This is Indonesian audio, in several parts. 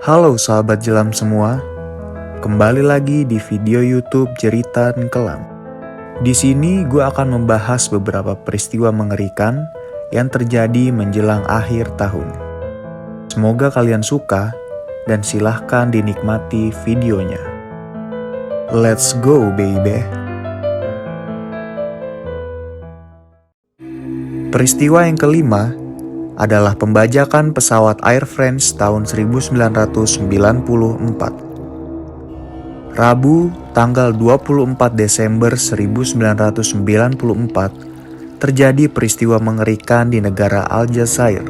Halo sahabat jelam semua, kembali lagi di video YouTube Jeritan Kelam. Di sini gue akan membahas beberapa peristiwa mengerikan yang terjadi menjelang akhir tahun. Semoga kalian suka dan silahkan dinikmati videonya. Let's go baby. Peristiwa yang kelima adalah pembajakan pesawat Air France tahun 1994. Rabu, tanggal 24 Desember 1994, terjadi peristiwa mengerikan di negara Aljazair.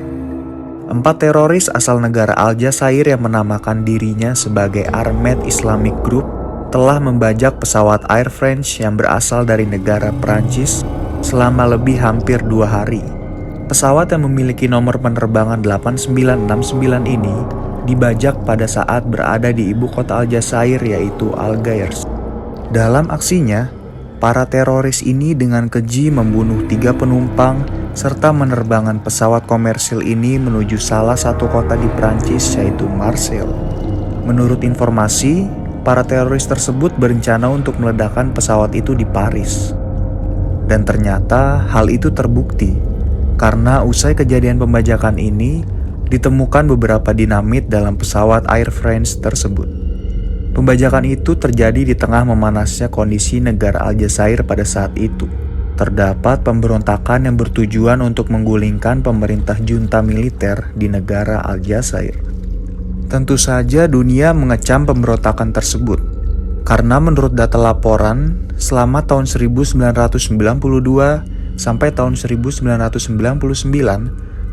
4 teroris asal negara Aljazair yang menamakan dirinya sebagai Armed Islamic Group telah membajak pesawat Air France yang berasal dari negara Prancis selama lebih hampir 2 hari. Pesawat yang memiliki nomor penerbangan 8969 ini dibajak pada saat berada di ibu kota Aljazair yaitu Algiers. Dalam aksinya, para teroris ini dengan keji membunuh 3 penumpang serta menerbangkan pesawat komersil ini menuju salah satu kota di Prancis yaitu Marseille. Menurut informasi, para teroris tersebut berencana untuk meledakkan pesawat itu di Paris. Dan ternyata hal itu terbukti karena usai kejadian pembajakan ini ditemukan beberapa dinamit dalam pesawat Air France tersebut. Pembajakan itu terjadi di tengah memanasnya kondisi negara Aljazair pada saat itu. Terdapat pemberontakan yang bertujuan untuk menggulingkan pemerintah junta militer di negara Aljazair. Tentu saja dunia mengecam pemberontakan tersebut, karena menurut data laporan, selama tahun 1992 sampai tahun 1999,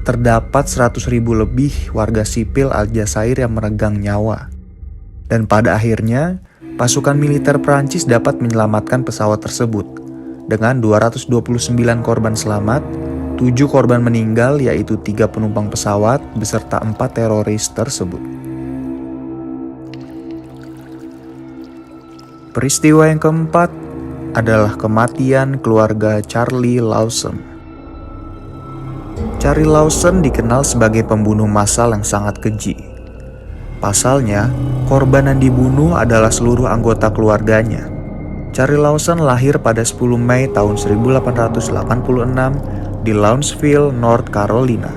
terdapat 100.000 lebih warga sipil Aljazair yang meregang nyawa. Dan pada akhirnya, pasukan militer Prancis dapat menyelamatkan pesawat tersebut, dengan 229 korban selamat, 7 korban meninggal yaitu 3 penumpang pesawat beserta 4 teroris tersebut. Peristiwa yang keempat adalah kematian keluarga Charlie Lawson. Charlie Lawson dikenal sebagai pembunuh massal yang sangat keji. Pasalnya, korban yang dibunuh adalah seluruh anggota keluarganya. Charlie Lawson lahir pada 10 Mei tahun 1886 di Lawrenceville, North Carolina.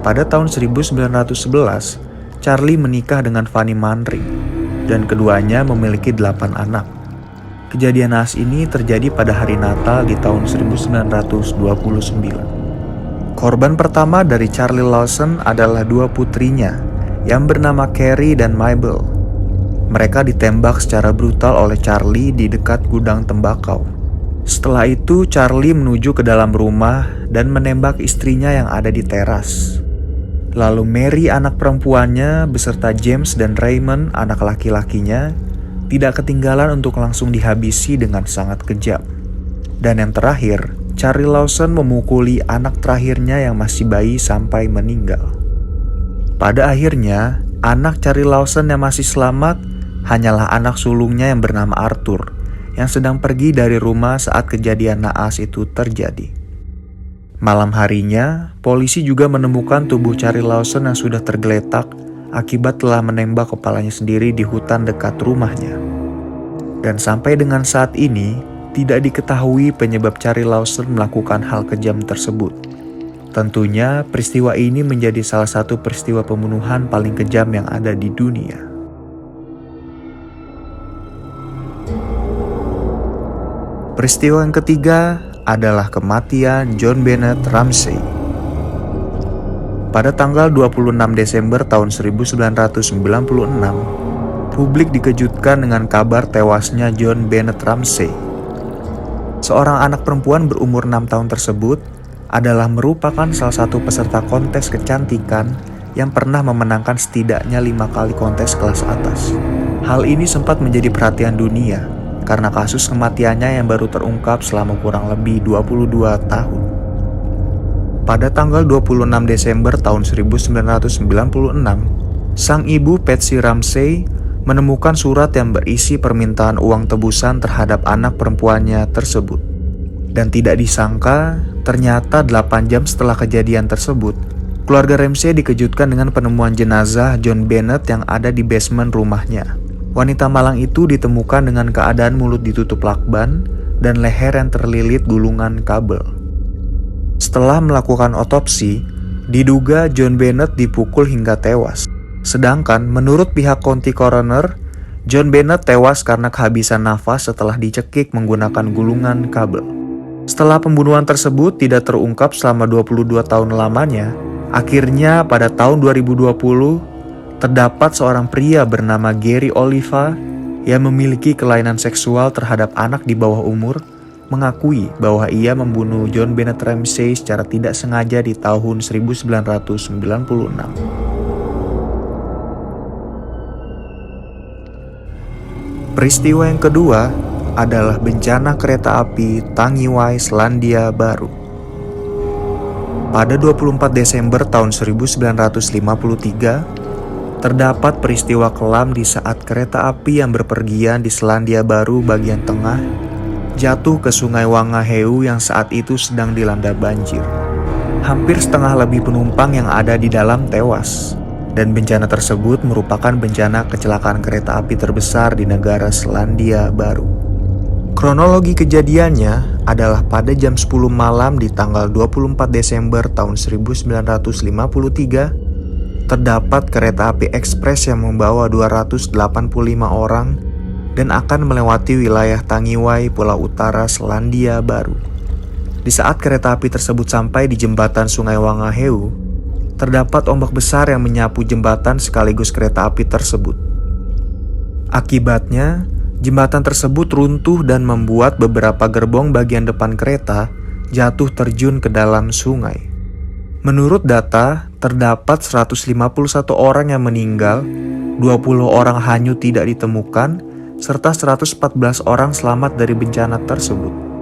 Pada tahun 1911, Charlie menikah dengan Fanny Manring, dan keduanya memiliki 8 anak. Kejadian naas ini terjadi pada hari Natal di tahun 1929. Korban pertama dari Charlie Lawson adalah 2 putrinya yang bernama Carrie dan Mabel. Mereka ditembak secara brutal oleh Charlie di dekat gudang tembakau. Setelah itu Charlie menuju ke dalam rumah dan menembak istrinya yang ada di teras. Lalu Mary anak perempuannya beserta James dan Raymond anak laki-lakinya tidak ketinggalan untuk langsung dihabisi dengan sangat kejam. Dan yang terakhir, Charlie Lawson memukuli anak terakhirnya yang masih bayi sampai meninggal. Pada akhirnya, anak Charlie Lawson yang masih selamat hanyalah anak sulungnya yang bernama Arthur, yang sedang pergi dari rumah saat kejadian naas itu terjadi. Malam harinya, polisi juga menemukan tubuh Charlie Lawson yang sudah tergeletak akibat telah menembak kepalanya sendiri di hutan dekat rumahnya. Dan sampai dengan saat ini, tidak diketahui penyebab Charlie Lawson melakukan hal kejam tersebut. Tentunya, peristiwa ini menjadi salah satu peristiwa pembunuhan paling kejam yang ada di dunia. Peristiwa yang ketiga adalah kematian John Bennett Ramsey. Pada tanggal 26 Desember tahun 1996, publik dikejutkan dengan kabar tewasnya John Bennett Ramsey. Seorang anak perempuan berumur 6 tahun tersebut adalah merupakan salah satu peserta kontes kecantikan yang pernah memenangkan setidaknya 5 kali kontes kelas atas. Hal ini sempat menjadi perhatian dunia karena kasus kematiannya yang baru terungkap selama kurang lebih 22 tahun. Pada tanggal 26 Desember tahun 1996, sang ibu Patsy Ramsey menemukan surat yang berisi permintaan uang tebusan terhadap anak perempuannya tersebut. Dan tidak disangka, ternyata 8 jam setelah kejadian tersebut, Keluarga Ramsey dikejutkan dengan penemuan jenazah John Bennett yang ada di basement rumahnya. Wanita malang itu ditemukan dengan keadaan mulut ditutup lakban dan leher yang terlilit gulungan kabel. Setelah melakukan otopsi, diduga John Bennett dipukul hingga tewas. Sedangkan menurut pihak county coroner, John Bennett tewas karena kehabisan nafas setelah dicekik menggunakan gulungan kabel. Setelah pembunuhan tersebut tidak terungkap selama 22 tahun lamanya, akhirnya pada tahun 2020, terdapat seorang pria bernama Gary Oliva yang memiliki kelainan seksual terhadap anak di bawah umur, mengakui bahwa ia membunuh John Bennett Ramsey secara tidak sengaja di tahun 1996. Peristiwa yang kedua adalah bencana kereta api Tangiwai, Selandia Baru. Pada 24 Desember tahun 1953, terdapat peristiwa kelam di saat kereta api yang berpergian di Selandia Baru bagian tengah jatuh ke Sungai Wangaheu yang saat itu sedang dilanda banjir. Hampir setengah lebih penumpang yang ada di dalam tewas, dan bencana tersebut merupakan bencana kecelakaan kereta api terbesar di negara Selandia Baru. Kronologi kejadiannya adalah pada jam 10 malam di tanggal 24 Desember tahun 1953, terdapat kereta api ekspres yang membawa 285 orang dan akan melewati wilayah Tangiwai, Pulau Utara, Selandia Baru. Di saat kereta api tersebut sampai di jembatan Sungai Wangaheu, terdapat ombak besar yang menyapu jembatan sekaligus kereta api tersebut. Akibatnya, jembatan tersebut runtuh dan membuat beberapa gerbong bagian depan kereta jatuh terjun ke dalam sungai. Menurut data, terdapat 151 orang yang meninggal, 20 orang hanyut tidak ditemukan, serta 114 orang selamat dari bencana tersebut.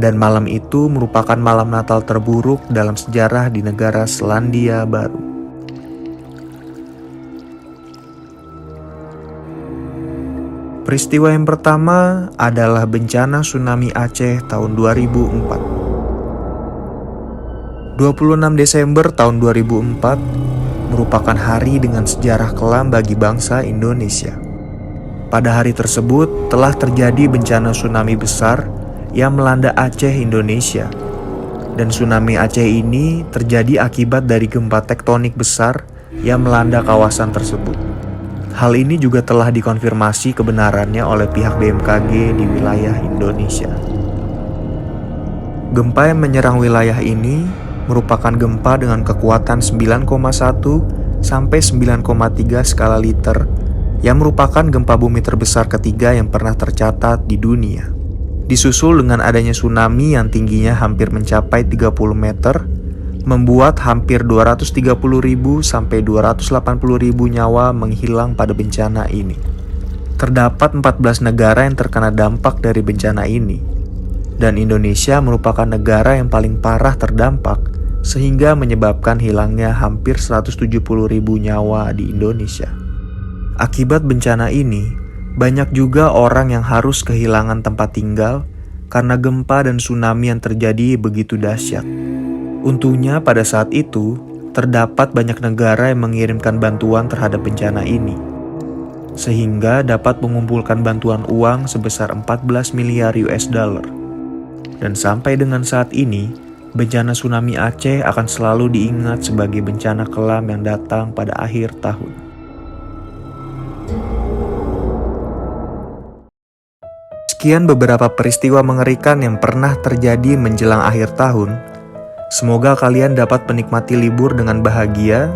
Dan malam itu merupakan malam Natal terburuk dalam sejarah di negara Selandia Baru. Peristiwa yang pertama adalah bencana tsunami Aceh tahun 2004. 26 Desember tahun 2004 merupakan hari dengan sejarah kelam bagi bangsa Indonesia. Pada hari tersebut telah terjadi bencana tsunami besar yang melanda Aceh, Indonesia. Dan tsunami Aceh ini terjadi akibat dari gempa tektonik besar yang melanda kawasan tersebut. Hal ini juga telah dikonfirmasi kebenarannya oleh pihak BMKG di wilayah Indonesia. Gempa yang menyerang wilayah ini merupakan gempa dengan kekuatan 9,1 sampai 9,3 skala Richter yang merupakan gempa bumi terbesar ketiga yang pernah tercatat di dunia. Disusul dengan adanya tsunami yang tingginya hampir mencapai 30 meter, membuat hampir 230.000 sampai 280.000 nyawa menghilang pada bencana ini. Terdapat 14 negara yang terkena dampak dari bencana ini, dan Indonesia merupakan negara yang paling parah terdampak, sehingga menyebabkan hilangnya hampir 170.000 nyawa di Indonesia. Akibat bencana ini, banyak juga orang yang harus kehilangan tempat tinggal karena gempa dan tsunami yang terjadi begitu dahsyat. Untungnya pada saat itu, terdapat banyak negara yang mengirimkan bantuan terhadap bencana ini, sehingga dapat mengumpulkan bantuan uang sebesar 14 miliar US dollar. Dan sampai dengan saat ini, bencana tsunami Aceh akan selalu diingat sebagai bencana kelam yang datang pada akhir tahun. Sekian beberapa peristiwa mengerikan yang pernah terjadi menjelang akhir tahun. Semoga kalian dapat menikmati libur dengan bahagia,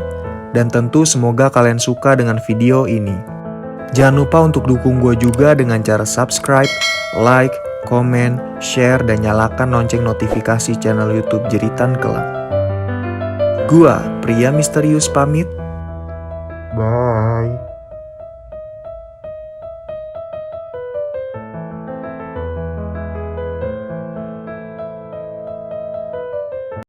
dan tentu semoga kalian suka dengan video ini. Jangan lupa untuk dukung gue juga dengan cara subscribe, like, komen, share, dan nyalakan lonceng notifikasi channel YouTube Jeritan Kelam. Gua, pria misterius pamit. Bye.